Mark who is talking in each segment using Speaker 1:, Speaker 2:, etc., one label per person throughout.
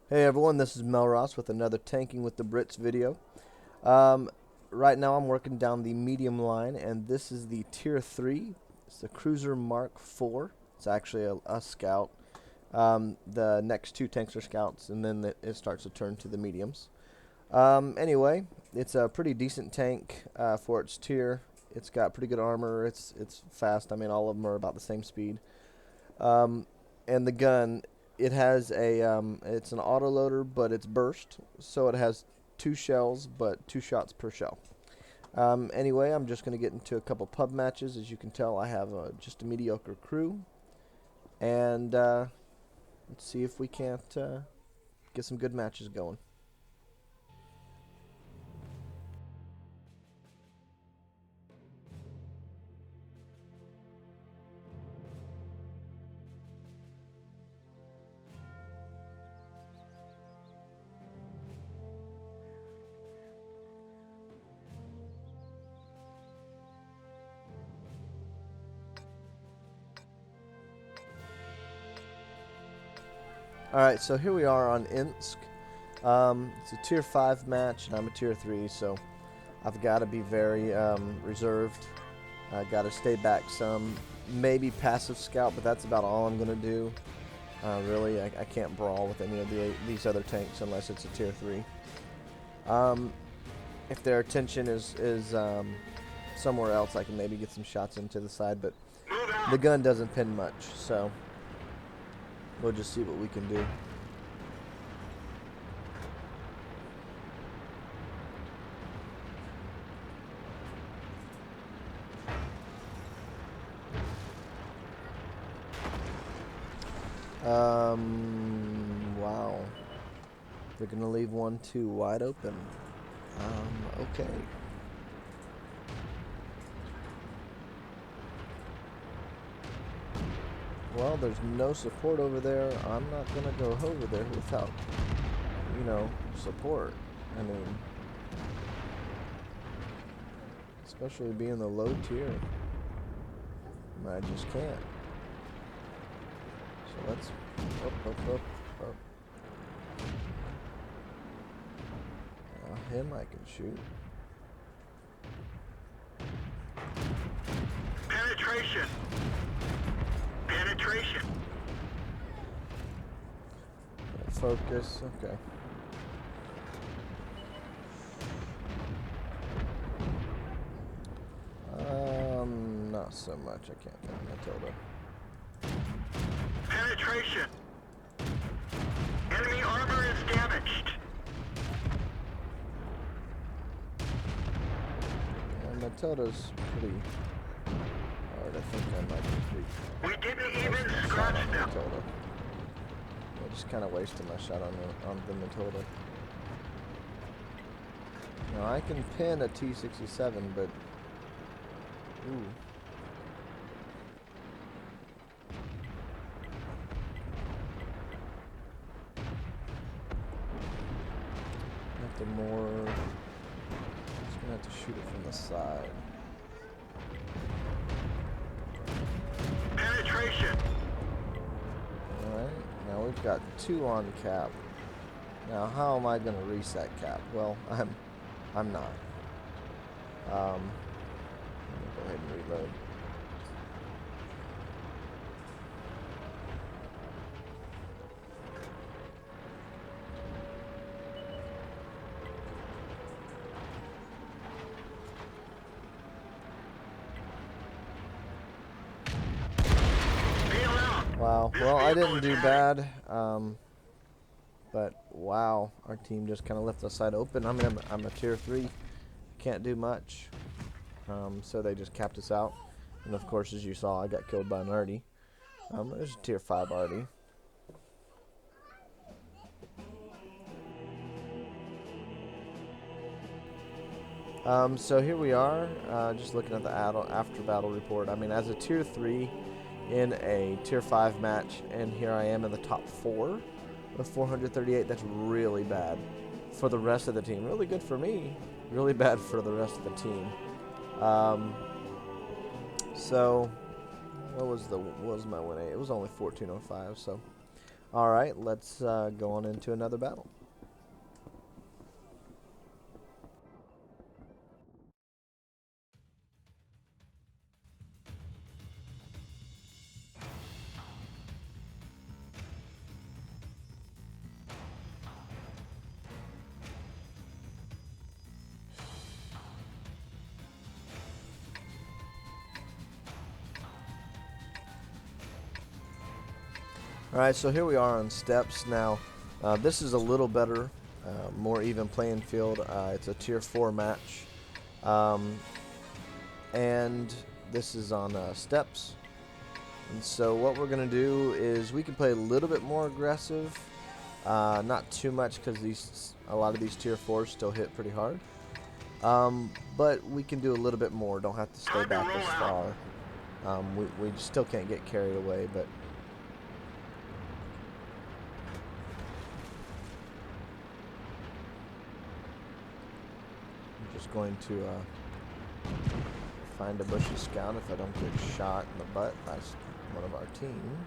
Speaker 1: Hey everyone, this is Mel Ross with another Tanking with the Brits video. Um, right now I'm working down the medium line, and this is the Tier 3. It's the Cruiser Mark IV. It's actually a scout. The next two tanks are scouts, and then it starts to turn to the mediums. Anyway, it's a pretty decent tank for its tier. It's got pretty good armor. It's fast. I mean, all of them are about the same speed. Um, and the gun, it has it's an autoloader, but it's burst, so it has two shells, but two shots per shell. Anyway, I'm just going to get into a couple pub matches. As you can tell, I have just a mediocre crew, and let's see if we can't get some good matches going. Alright, so here we are on Insk. It's a Tier 5 match, and I'm a Tier 3, so I've got to be very reserved. I got to stay back some. Maybe passive scout, but that's about all I'm going to do. Really, I can't brawl with any of these other tanks unless it's a Tier 3. If their attention is somewhere else, I can maybe get some shots into the side, but the gun doesn't pin much, so we'll just see what we can do. Wow. They're gonna leave 1-2 wide open. Okay. Well, there's no support over there. I'm not gonna go over there without, support. I mean, especially being the low tier. I just can't. So let's up. Now him I can shoot.
Speaker 2: Penetration.
Speaker 1: Focus. Okay. Not so much. I can't find Matilda.
Speaker 2: Penetration. Enemy armor is damaged.
Speaker 1: Matilda's pretty hard. I think I might be
Speaker 2: We didn't even scratch them.
Speaker 1: Matilda. I just kind of wasted my shot on the Matilda. Now I can pin a T-67, but ooh. Have to more. Just gonna have to shoot it from the side.
Speaker 2: Penetration.
Speaker 1: Alright, now we've got 2 on cap. Now how am I gonna reset cap? Well, I'm not. Let me go ahead and reload. Wow. Well, I didn't do bad. But wow, our team just kind of left the side open. I mean, I'm a tier 3, can't do much. So they just capped us out. And of course, as you saw, I got killed by an arty. There's a tier 5 arty. So here we are, just looking at the after battle report. I mean, as a tier 3 in a tier 5 match, and here I am in the top 4 with 438. That's really bad for the rest of the team. Really good for me, really bad for the rest of the team. So what was my win rate? It was only 1405. So Alright, let's go on into another battle. Alright, so here we are on steps now. This is a little better, more even playing field. It's a tier 4 match. And this is on steps. And so what we're going to do is we can play a little bit more aggressive. Not too much because a lot of these tier 4s still hit pretty hard. But we can do a little bit more. Don't have to stay back this far. We still can't get carried away, but I'm just going to find a bushy scout if I don't get shot in the butt by one of our team.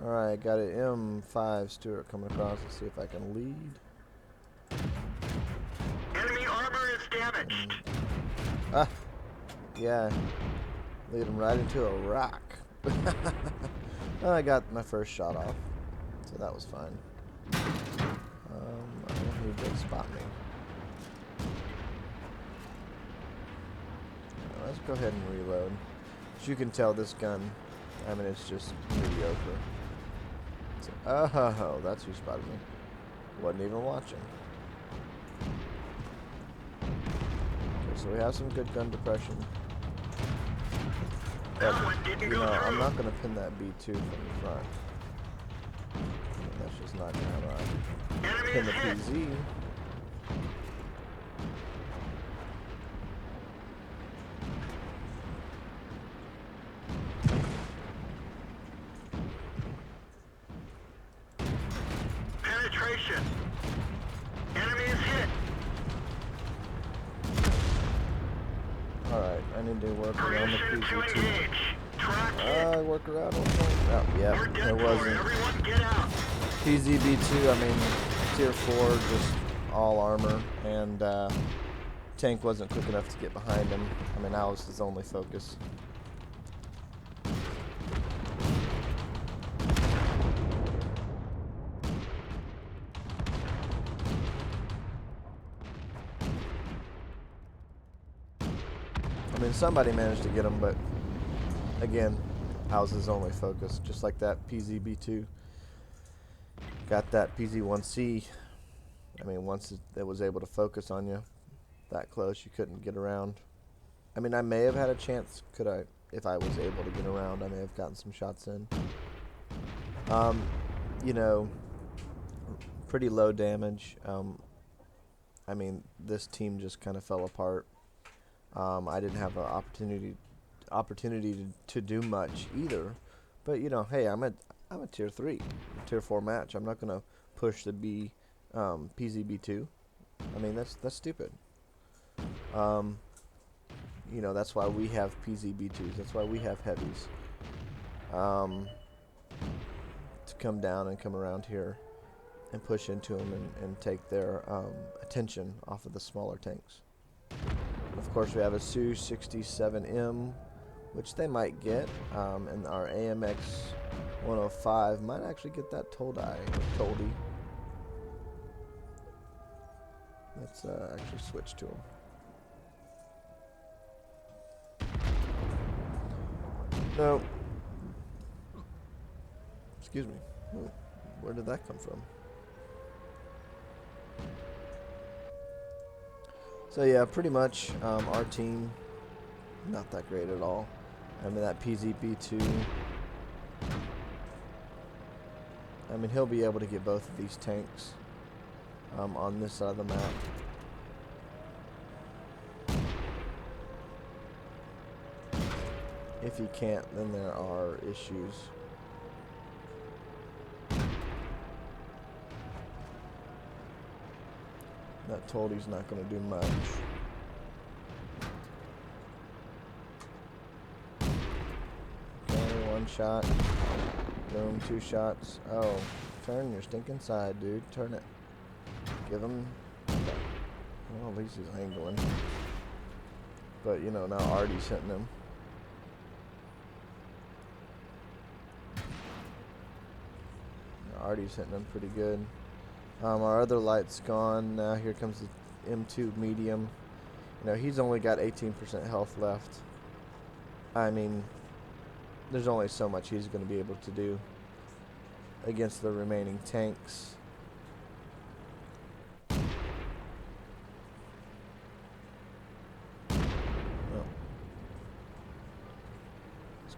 Speaker 1: Alright, got an M5 Stuart coming across. Let's see if I can lead.
Speaker 2: Enemy armor is damaged.
Speaker 1: Ah, yeah, lead him right into a rock. I got my first shot off, so that was fine. I don't think he did spot me. Let's go ahead and reload. As you can tell, this gun, I mean, it's just mediocre. So, oh, that's who spotted me. Wasn't even watching. Okay, so we have some good gun depression. But, you know, I'm not going to pin that B2 from the front. That's just not going to run. Pin the PZ.
Speaker 2: Penetration. Enemy is hit.
Speaker 1: Alright, I need to work around the
Speaker 2: Permission to
Speaker 1: PZ2.
Speaker 2: engage. Track hit.
Speaker 1: Work around on something. Oh, yeah,
Speaker 2: We're dead
Speaker 1: there
Speaker 2: for it.
Speaker 1: wasn't.
Speaker 2: Everyone get out.
Speaker 1: PZB2, I mean, tier 4, just all armor, and tank wasn't quick enough to get behind him. I mean, that was his only focus. I mean, somebody managed to get him, but again, that was his only focus. Just like that PZB2. Got that PZ1C. I mean, once it was able to focus on you that close, you couldn't get around. I mean, I may have had a chance, could I, if I was able to get around, I may have gotten some shots in. You know, pretty low damage. I mean, this team just kind of fell apart. I didn't have an opportunity to do much either. But you know, hey, I'm a tier 3, tier 4 match. I'm not gonna push the PZB2. I mean, that's stupid. You know, that's why we have PZB2s. That's why we have heavies. To come down and come around here and push into them and take their attention off of the smaller tanks. Of course, we have a Su-67M, which they might get, and our AMX 105 might actually get that Toldai or Toldi. Let's actually switch to him. No. Excuse me. Where did that come from? So yeah, pretty much our team, not that great at all. I mean, that PZB2, I mean, he'll be able to get both of these tanks on this side of the map. If he can't, then there are issues. That got told he's not going to do much. Okay, one shot. Boom, 2 shots. Oh, turn your stinking side, dude. Turn it. Give him. Well, at least he's angling. But, you know, now Artie's hitting him. Artie's hitting him pretty good. Our other light's gone. Now here comes the M2 medium. You know, he's only got 18% health left. I mean, there's only so much he's going to be able to do against the remaining tanks.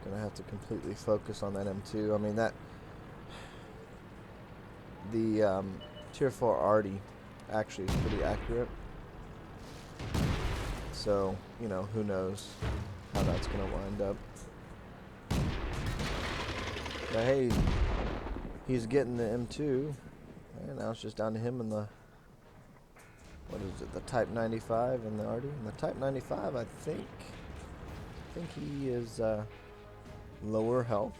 Speaker 1: Gonna have to completely focus on that M2. I mean, that the tier 4 Artie actually is pretty accurate. So, you know, who knows how that's gonna wind up. But hey, he's getting the M2, and now it's just down to him and the, what is it, the Type 95 and the Artie. And the Type 95, I think he is lower health.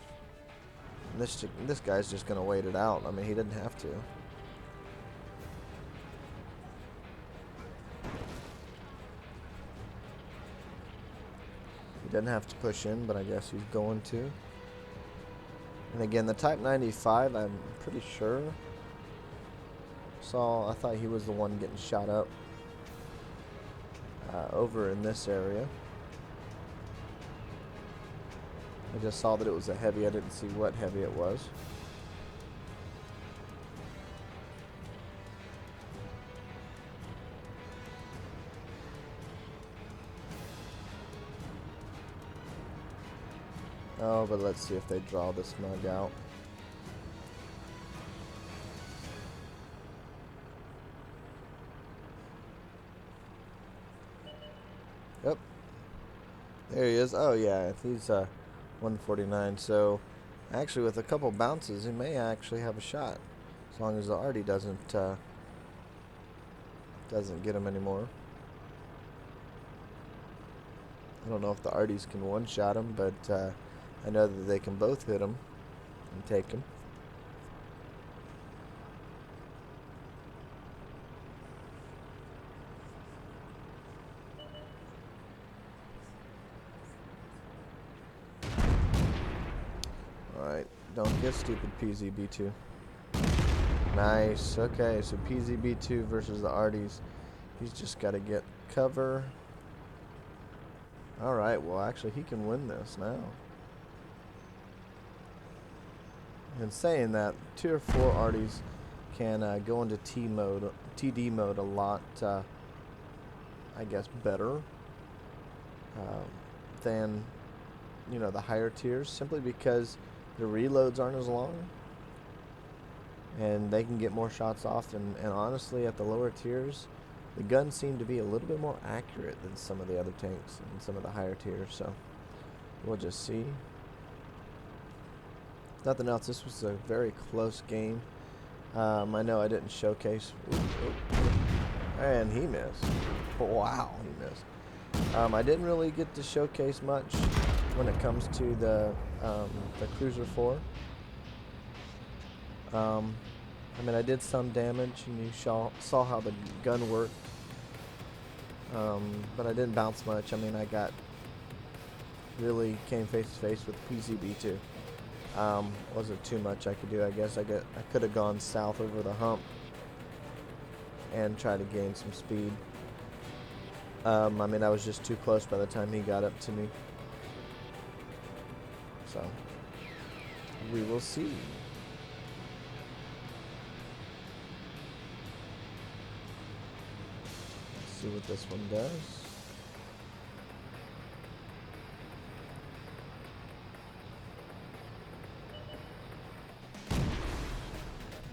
Speaker 1: And this guy's just gonna wait it out. I mean, he didn't have to. He didn't have to push in, but I guess he's going to. And again, the Type 95, I'm pretty sure I thought he was the one getting shot up over in this area. I just saw that it was a heavy. I didn't see what heavy it was. Oh, but let's see if they draw this mug out. Yep. There he is. Oh, yeah. He's 149. So, actually, with a couple bounces, he may actually have a shot. As long as the Artie doesn't get him anymore. I don't know if the Arties can one-shot him, but I know that they can both hit him and take him. Alright, don't get stupid, PZB2. Nice, okay, so PZB2 versus the Arties. He's just got to get cover. Alright, well actually he can win this now. And saying that, tier 4 Arties can go into TD mode a lot, I guess, better than, you know, the higher tiers, simply because the reloads aren't as long and they can get more shots off. And honestly, at the lower tiers, the guns seem to be a little bit more accurate than some of the other tanks and some of the higher tiers. So we'll just see. Nothing else. This was a very close game. I know I didn't showcase. And he missed. Wow, he missed. I didn't really get to showcase much when it comes to the Cruiser 4. I mean, I did some damage, and you saw how the gun worked. But I didn't bounce much. I mean, really came face to face with PZB2. Wasn't too much I could do. I guess I could have gone south over the hump and tried to gain some speed. I mean, I was just too close by the time he got up to me. So we will see. Let's see what this one does.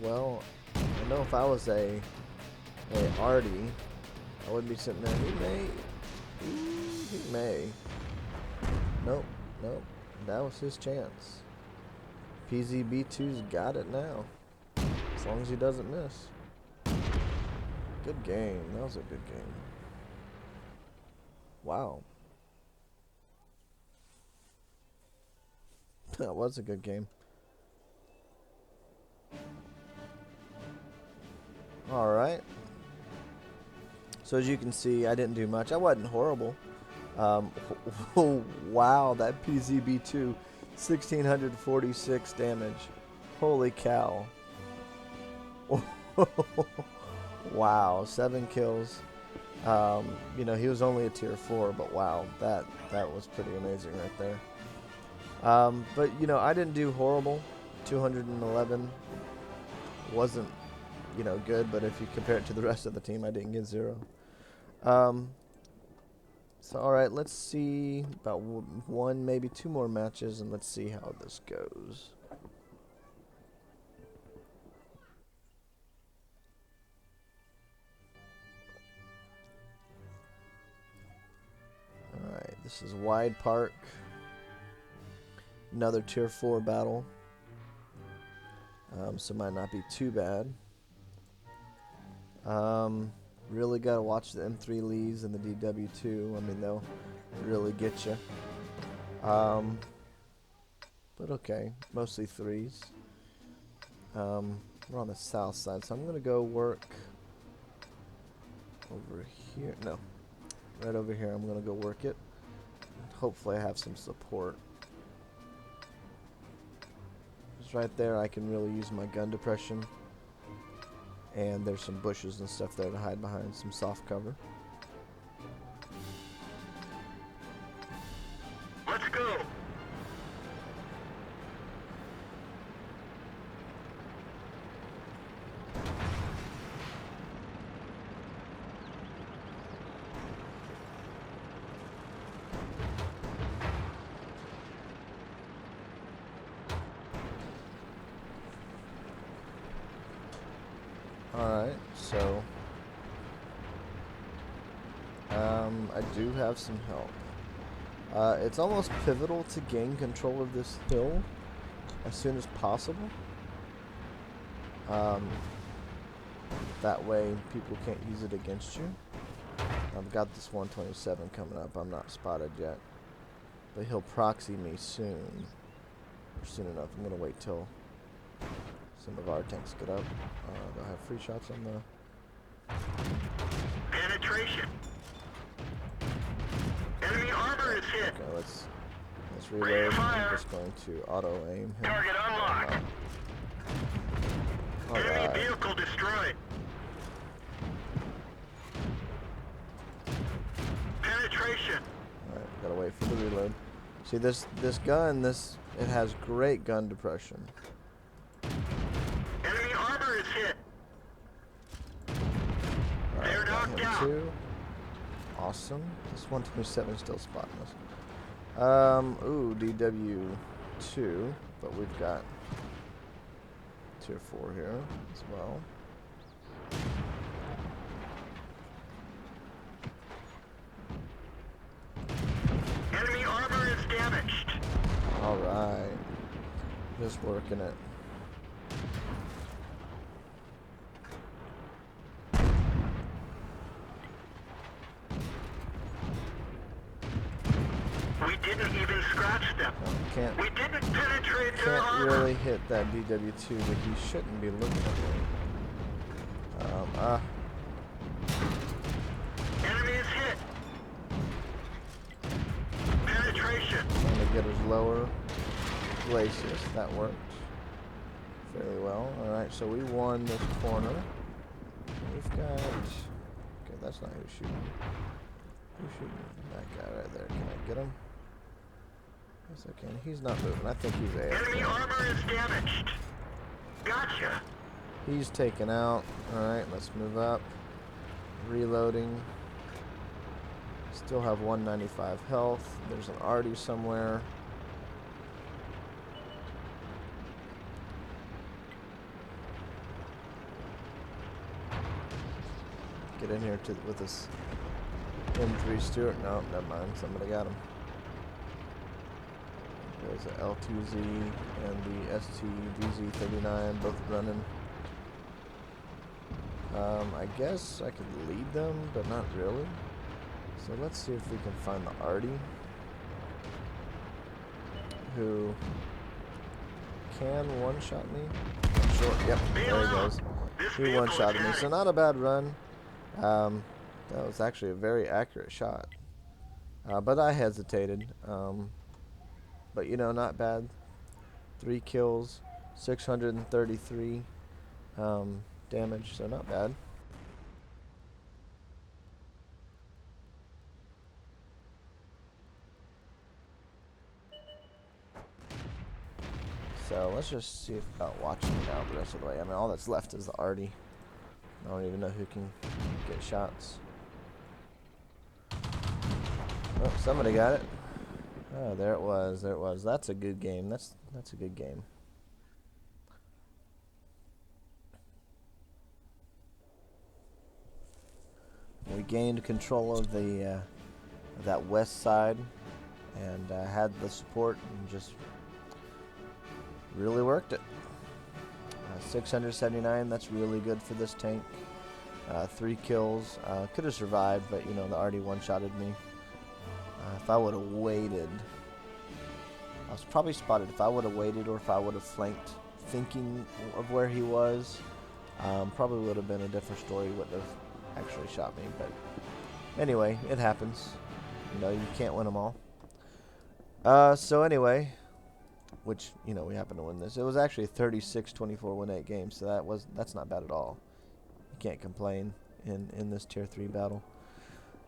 Speaker 1: Well, I know if I was a Artie, I wouldn't be sitting there. He may. Nope. That was his chance. PZB2's got it now. As long as he doesn't miss. Good game. That was a good game. Wow. That was a good game. Alright. So as you can see, I didn't do much. I wasn't horrible. Oh, wow, that PZB2, 1,646 damage. Holy cow. Wow, 7 kills. You know, he was only a tier 4, but wow, that was pretty amazing right there. But, you know, I didn't do horrible. 211 wasn't, you know, good, but if you compare it to the rest of the team, I didn't get 0. So, alright, let's see about one, maybe 2 more matches, and let's see how this goes. Alright, this is Wide Park. Another tier 4 battle. So might not be too bad. Really got to watch the M3 Lees and the DW2. I mean, they'll really get you. But okay, mostly 3s. We're on the south side, so I'm going to go work over here. No, right over here. I'm going to go work it. Hopefully I have some support. Just right there, I can really use my gun depression. And there's some bushes and stuff there to hide behind, some soft cover.
Speaker 2: Let's go.
Speaker 1: Alright, so I do have some help. It's almost pivotal to gain control of this hill as soon as possible. That way people can't use it against you. I've got this 127 coming up. I'm not spotted yet. But he'll proxy me soon. Or soon enough. I'm going to wait till some of our tanks get up. They'll have free shots on the...
Speaker 2: Penetration. Enemy armor is hit.
Speaker 1: Okay, let's reload. I'm just going to auto aim him.
Speaker 2: Target unlocked. Enemy
Speaker 1: Alright.
Speaker 2: vehicle destroyed. Penetration.
Speaker 1: Alright, gotta wait for the reload. See this gun, it has great gun depression.
Speaker 2: Enemy armor is hit.
Speaker 1: Alright,
Speaker 2: They're
Speaker 1: got
Speaker 2: knocked
Speaker 1: him
Speaker 2: out.
Speaker 1: too. Awesome. This 127 is still spotting us. Ooh, DW2, but we've got tier 4 here as well.
Speaker 2: Enemy armor is damaged.
Speaker 1: Alright. Just working it.
Speaker 2: We didn't even scratch them.
Speaker 1: Can't
Speaker 2: We didn't penetrate their armor.
Speaker 1: really hit that DW2, but he shouldn't be looking at me.
Speaker 2: Enemy is hit. Penetration.
Speaker 1: Trying to get his lower glacis. That worked fairly well. Alright, so we won this corner. We've got... Okay, that's not who's shooting. Who's shooting? That guy right there. Can I get him? Yes, I can. He's not moving. I think he's
Speaker 2: Enemy
Speaker 1: AFK.
Speaker 2: armor is damaged. Gotcha.
Speaker 1: He's taken out. Alright, let's move up. Reloading. Still have 195 health. There's an arty somewhere. Get in here with this M3 Stewart. No, never mind. Somebody got him. There's the L2Z and the STVZ39 both running. I guess I could lead them, but not really. So let's see if we can find the Artie, who can one-shot me. I'm sure. Yep, there he goes. He one-shotted me, so not a bad run. That was actually a very accurate shot. But I hesitated. But you know, not bad. 3 kills, 633 damage, so not bad. So let's just see about watching now the rest of the way. I mean, all that's left is the Artie. I don't even know who can get shots. Oh, somebody got it. Oh, there it was. There it was. That's a good game. That's a good game. We gained control of the that west side, and had the support, and just really worked it. 679. That's really good for this tank. 3 kills. Could have survived, but you know the Artie one-shotted me. If I would have waited, I was probably spotted. If I would have waited, or if I would have flanked, thinking of where he was, probably would have been a different story. Wouldn't have actually shot me. But anyway, it happens. You know, you can't win them all. So anyway, which, you know, we happened to win this. It was actually a 36-24 win-8 game, so that's not bad at all. You can't complain in this tier 3 battle.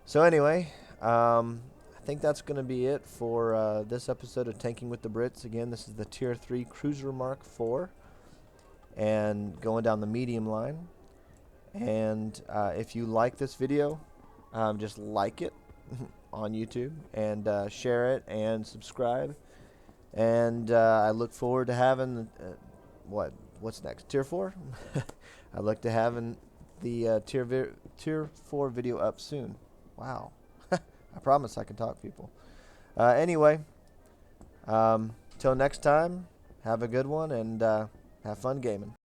Speaker 1: So anyway, I think that's going to be it for this episode of Tanking with the Brits. Again, this is the tier 3 Cruiser Mark IV, and going down the medium line. And if you like this video, just like it on YouTube, and share it and subscribe. And I look forward to having what's next? Tier 4? I look to having the tier 4 video up soon. Wow. I promise I can talk, people. Anyway, till next time, have a good one, and have fun gaming.